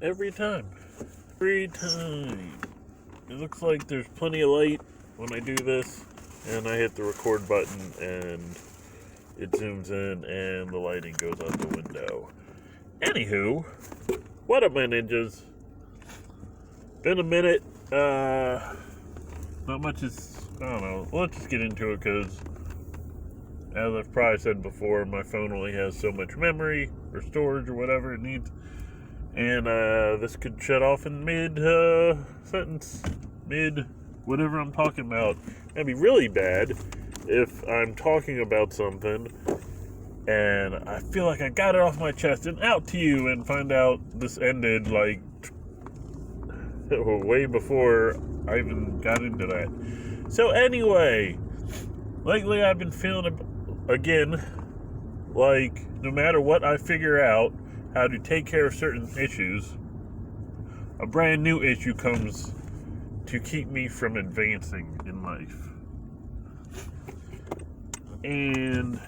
Every time. Every time. It looks like there's plenty of light when I do this, and I hit the record button, and it zooms in, and the lighting goes out the window. Anywho, what up, my ninjas? Been a minute. Not much is, I don't know. Let's just get into it, because as I've probably said before, my phone only has so much memory or storage or whatever it needs. And this could shut off in mid-sentence, mid-whatever I'm talking about. That'd be really bad if I'm talking about something and I feel like I got it off my chest and out to you and find out this ended like way before I even got into that. So anyway, lately I've been feeling, again, like no matter what I figure out how to take care of certain issues, a brand new issue comes to keep me from advancing in life. And,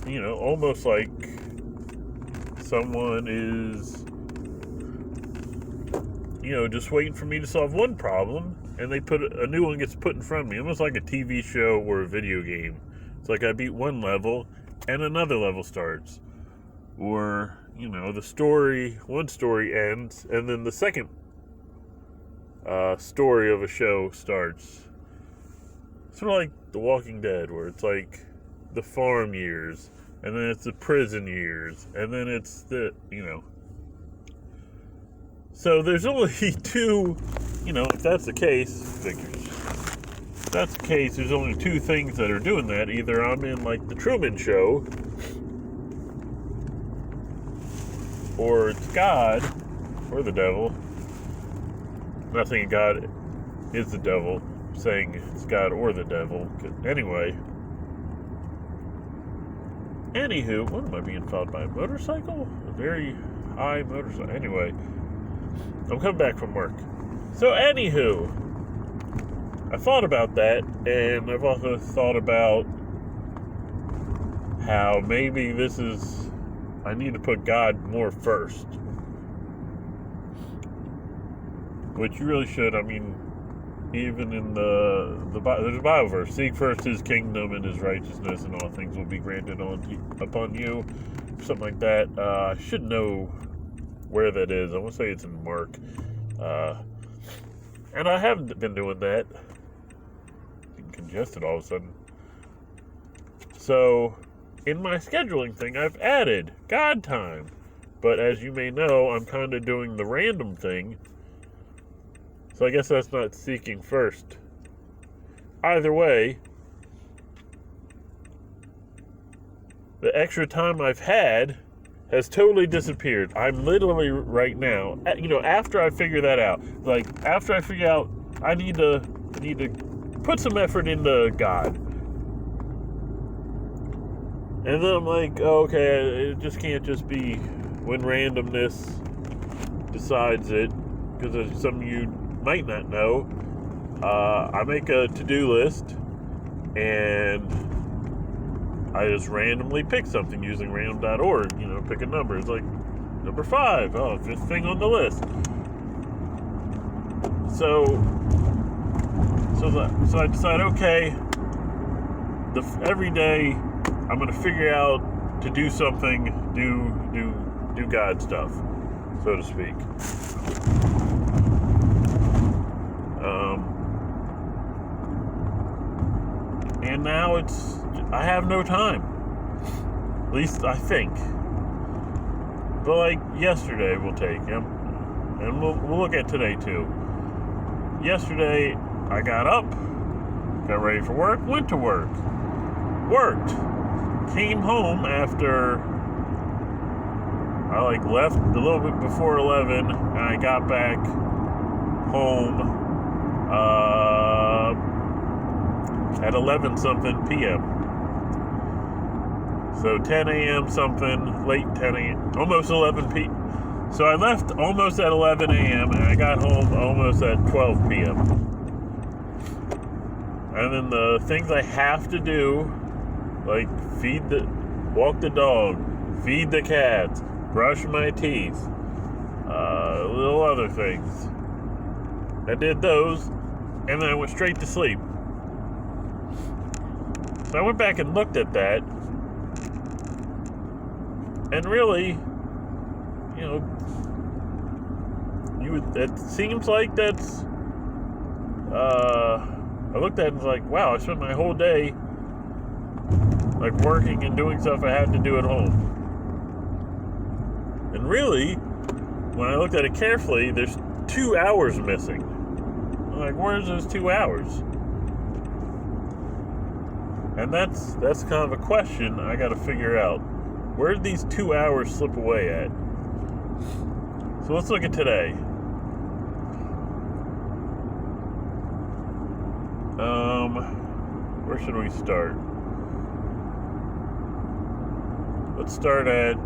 you know, almost like someone is, you know, just waiting for me to solve one problem, and a new one gets put in front of me, almost like a TV show or a video game. It's like I beat one level, and another level starts. Or, you know, one story ends, and then the second story of a show starts. Sort of like The Walking Dead, where it's like the farm years, and then it's the prison years, and then it's the, you know. So there's only two, you know, if that's the case, if that's the case, there's only two things that are doing that. Either I'm in like the Truman Show, or it's God, or the devil. I'm not saying God is the devil, I'm saying it's God or the devil. Anywho, what am I being followed by? A motorcycle? A very high motorcycle. Anyway, I'm coming back from work. So anywho, I thought about that, and I've also thought about how maybe I need to put God more first. Which you really should. I mean, even in there's a Bible verse: seek first His kingdom and His righteousness, and all things will be granted upon you. Something like that. I should know where that is. I want to say it's in Mark. And I haven't been doing that. Getting congested all of a sudden. So, in my scheduling thing, I've added God time. But as you may know, I'm kind of doing the random thing. So I guess that's not seeking first. Either way, the extra time I've had has totally disappeared. I'm literally right now, you know, after I figure that out, like after I figure out I need to put some effort into God. And then I'm like, okay, it just can't just be when randomness decides it, because as some of you might not know, I make a to-do list, and I just randomly pick something using random.org, you know, pick a number. It's like, number 5, fifth thing on the list. So I decide, okay, every day I'm going to figure out to do something, do God stuff, so to speak. And now I have no time. At least I think. But like yesterday we'll take him. And we'll look at today too. Yesterday I got up, got ready for work, went to work. Worked. Came home after I left a little bit before 11, and I got back home at 11 something p.m. So 10 a.m. something, late 10 a.m., almost 11 p.m. So I left almost at 11 a.m. and I got home almost at 12 p.m. And then the things I have to do, like walk the dog, feed the cats, brush my teeth, other things. I did those, and then I went straight to sleep. So I went back and looked at that, and really, it seems like that's, I looked at it and was like, wow, I spent my whole day, like, working and doing stuff I had to do at home. And really, when I looked at it carefully, there's 2 hours missing. I'm like, where's those 2 hours? And that's kind of a question I got to figure out. Where did these 2 hours slip away at? So let's look at today. Where should we start? Let's start at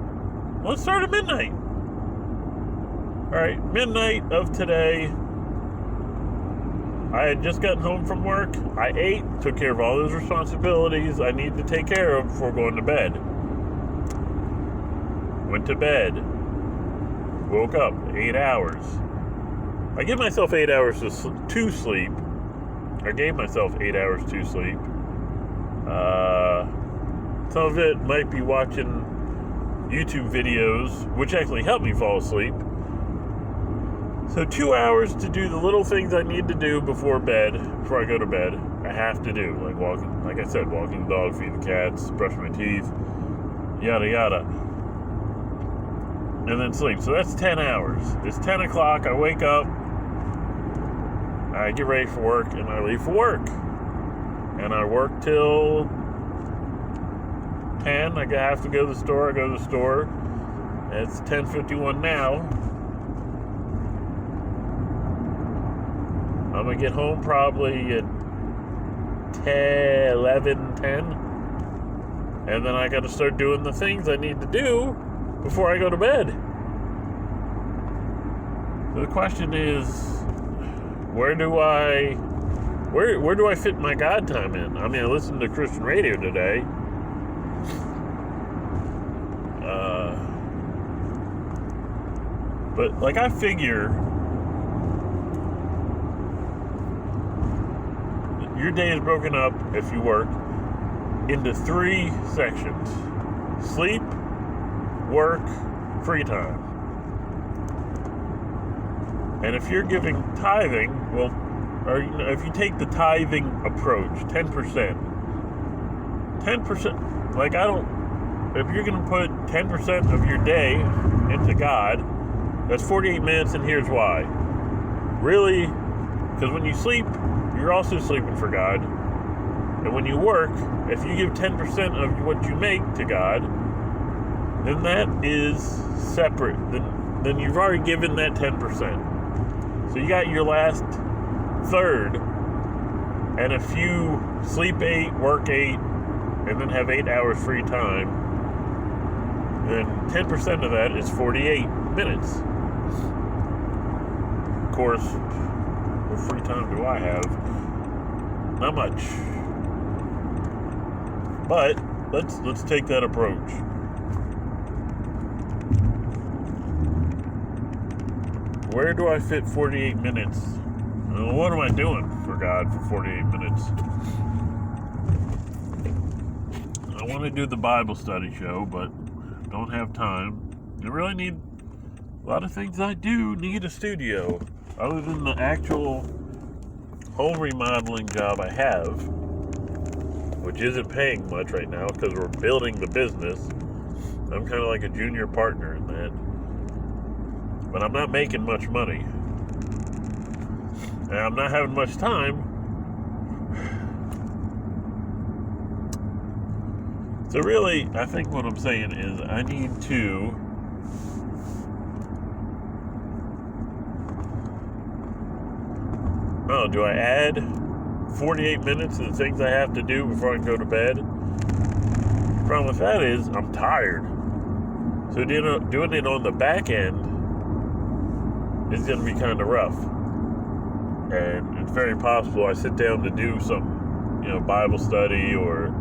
midnight. Alright, midnight of today. I had just gotten home from work. I ate, took care of all those responsibilities I need to take care of before going to bed. Went to bed. Woke up, 8 hours. I give myself 8 hours to sleep. I gave myself 8 hours to sleep. Some of it might be watching YouTube videos, which actually helped me fall asleep. So 2 hours to do the little things I need to do before I go to bed. I have to do, like walking, like I said, walking the dog, feed the cats, brush my teeth, yada yada. And then sleep. So that's 10 hours. It's 10 o'clock, I wake up, I get ready for work, and I leave for work. And I work till 10. I have to go to the store. I go to the store. It's 10:51 now. I'm going to get home probably at 10, 11, 10. And then I got to start doing the things I need to do before I go to bed. So the question is, where do I fit my God time in? I mean, I listened to Christian radio today. But, like, I figure your day is broken up, if you work, into 3 sections. Sleep, work, free time. And if you're giving tithing, or if you take the tithing approach, 10%, like if you're going to put 10% of your day into God, that's 48 minutes, and here's why. Really, because when you sleep, you're also sleeping for God. And when you work, if you give 10% of what you make to God, then that is separate. Then you've already given that 10%. So you got your last third, and if you sleep 8, work 8, and then have 8 hours free time, then 10% of that is 48 minutes. Of course, what free time do I have? Not much. But let's take that approach. Where do I fit 48 minutes? What am I doing for God for 48 minutes? I want to do the Bible study show, but don't have time. I really need a lot of things. I do need a studio, other than the actual home remodeling job I have, which isn't paying much right now because we're building the business. I'm kind of like a junior partner in that. But I'm not making much money. And I'm not having much time. So really, I think what I'm saying is I need to do I add 48 minutes to the things I have to do before I can go to bed? The problem with that is I'm tired. So doing it on the back end is going to be kind of rough. And it's very possible I sit down to do some, Bible study or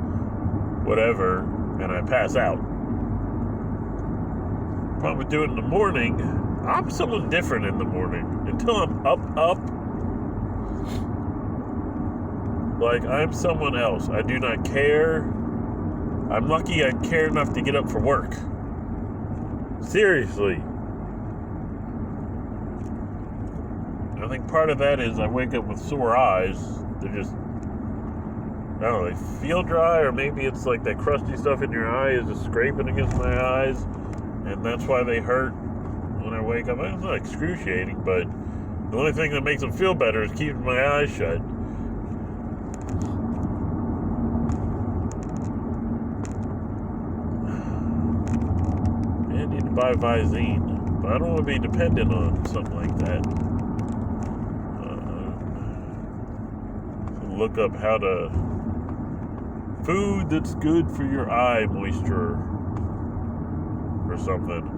whatever, and I pass out. The problem with doing it in the morning I'm someone different in the morning. Until I'm up, like, I'm someone else. I do not care. I'm lucky I care enough to get up for work. Seriously. I think part of that is I wake up with sore eyes. They're just, I don't know, they feel dry, or maybe it's like that crusty stuff in your eye is just scraping against my eyes, and that's why they hurt when I wake up. It's not excruciating, but the only thing that makes them feel better is keeping my eyes shut. I need to buy Visine, but I don't want to be dependent on something like that. Look up how to food that's good for your eye moisture or something.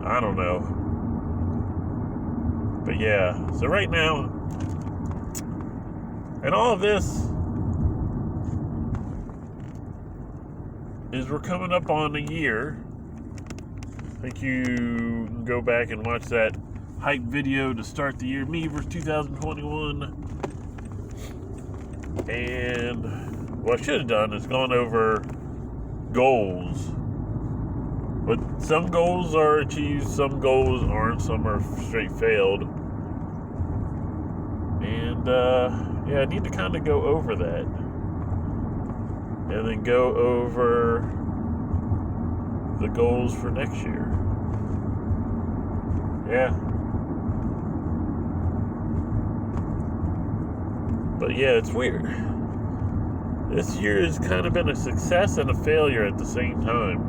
I don't know. But yeah, so right now, and all of this is we're coming up on a year. I think you can go back and watch that hype video to start the year, me versus 2021. And what I should have done is gone over goals. But some goals are achieved, some goals aren't, some are straight failed. And yeah, I need to kind of go over that. And then go over the goals for next year. Yeah. But yeah, it's weird. This year has kind of been a success and a failure at the same time.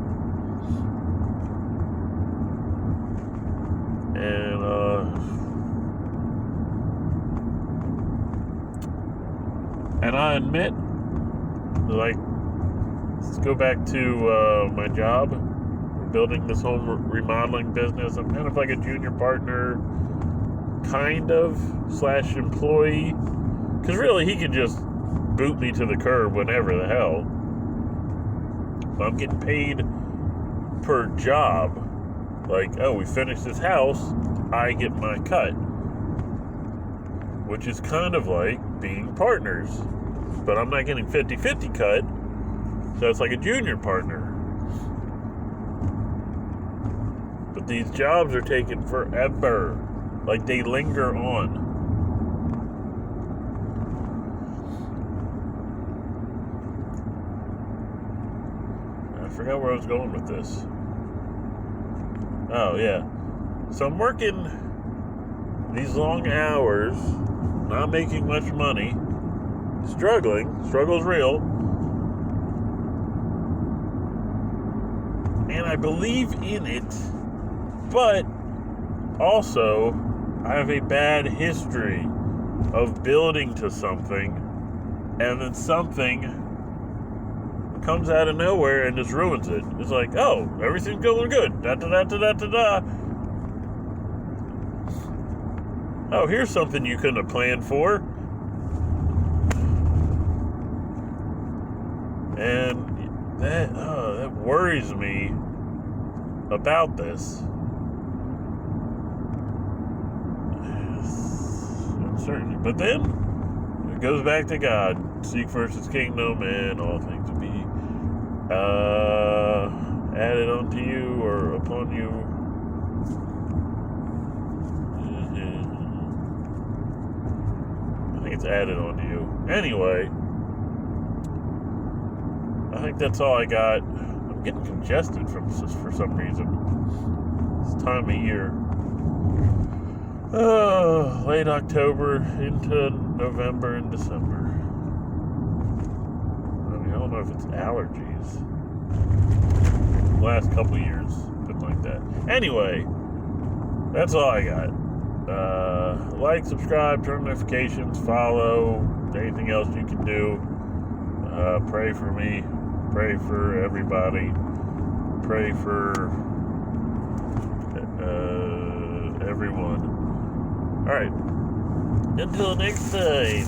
And I admit, like, let's go back to my job. We're building this home remodeling business. I'm kind of like a junior partner, kind of, / employee. Because really, he could just boot me to the curb whenever the hell. But I'm getting paid per job. Like, oh, we finished this house, I get my cut. Which is kind of like being partners. But I'm not getting 50-50 cut, so it's like a junior partner. But these jobs are taking forever. Like, they linger on. I forgot where I was going with this. Oh, yeah. So I'm working these long hours, not making much money, struggling. Struggle's real. And I believe in it, but also I have a bad history of building to something, and then something comes out of nowhere and just ruins it. It's like, oh, everything's going good. Da-da-da-da-da-da-da. Oh, here's something you couldn't have planned for. And that worries me about this. Uncertainty. But then, it goes back to God. Seek first His kingdom, and all things will be added unto you or upon you. I think it's added onto you. Anyway, I think that's all I got. I'm getting congested for some reason. This time of year. Late October into November and December. I don't know if it's allergies. Last couple years, been like that. Anyway, that's all I got. Like, subscribe, turn notifications, follow, anything else you can do. Pray for me, pray for everybody, pray for everyone. Alright, until next time.